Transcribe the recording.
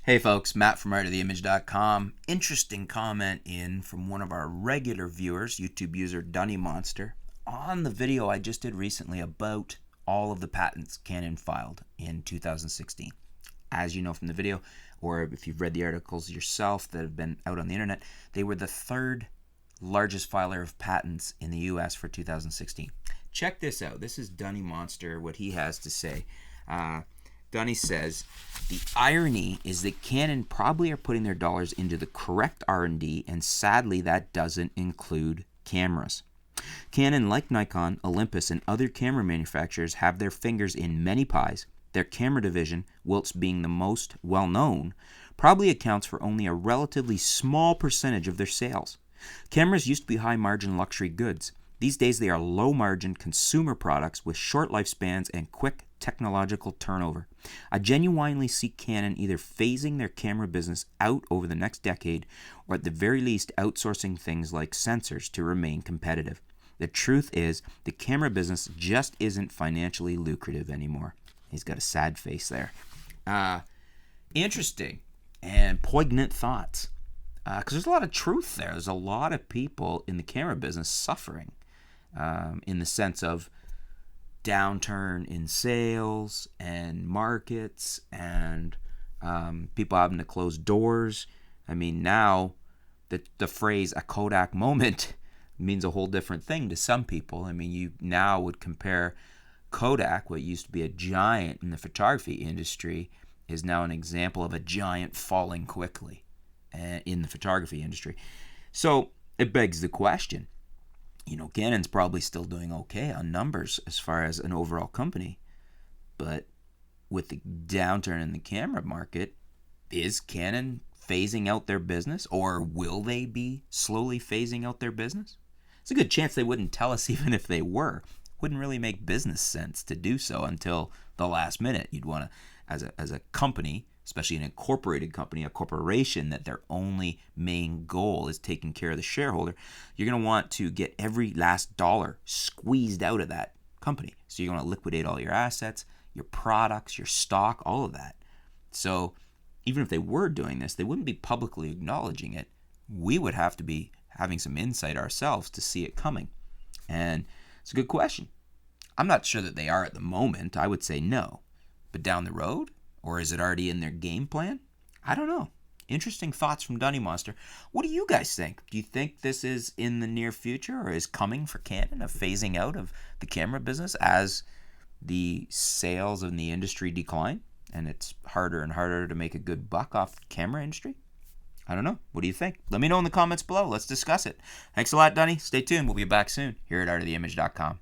Hey folks, Matt from artoftheimage.com. Interesting comment in from one of our regular viewers, YouTube user Dunny Monster, on the video I just did recently about all of the patents Canon filed in 2016. As you know from the video, or if you've read the articles yourself that have been out on the internet, they were the third largest filer of patents in the US for 2016. Check this out. This is Dunny Monster, what he has to say. Dunny says, the irony is that Canon probably are putting their dollars into the correct R&D, and sadly that doesn't include cameras. Canon, like Nikon, Olympus, and other camera manufacturers, have their fingers in many pies. Their camera division, whilst being the most well-known, probably accounts for only a relatively small percentage of their sales. Cameras used to be high-margin luxury goods. These days they are low-margin consumer products with short lifespans and quick technological turnover. I genuinely see Canon either phasing their camera business out over the next decade, or at the very least outsourcing things like sensors to remain competitive. The truth is, the camera business just isn't financially lucrative anymore. He's got a sad face there. Interesting and poignant thoughts. Because there's a lot of truth there. There's a lot of people in the camera business suffering in the sense of downturn in sales and markets and people having to close doors. I mean, now the phrase a Kodak moment means a whole different thing to some people. I mean, you now would compare Kodak, what used to be a giant in the photography industry, is now an example of a giant falling quickly in the photography industry. So it begs the question, you know, Canon's probably still doing okay on numbers as far as an overall company, but with the downturn in the camera market, is Canon phasing out their business, or will they be slowly phasing out their business? It's a good chance they wouldn't tell us even if they were. Wouldn't really make business sense to do so until the last minute. You'd want to, as a company, especially an incorporated company, a corporation that their only main goal is taking care of the shareholder, you're going to want to get every last dollar squeezed out of that company. So you're going to liquidate all your assets, your products, your stock, all of that. So even if they were doing this, they wouldn't be publicly acknowledging it. We would have to be having some insight ourselves to see it coming. And it's a good question. I'm not sure that they are at the moment. I would say no. But down the road? Or is it already in their game plan? I don't know. Interesting thoughts from Dunny Monster. What do you guys think? Do you think this is in the near future, or is coming for Canon, a phasing out of the camera business as the sales in the industry decline and it's harder and harder to make a good buck off the camera industry? I don't know. What do you think? Let me know in the comments below. Let's discuss it. Thanks a lot, Dunny. Stay tuned. We'll be back soon here at artoftheimage.com.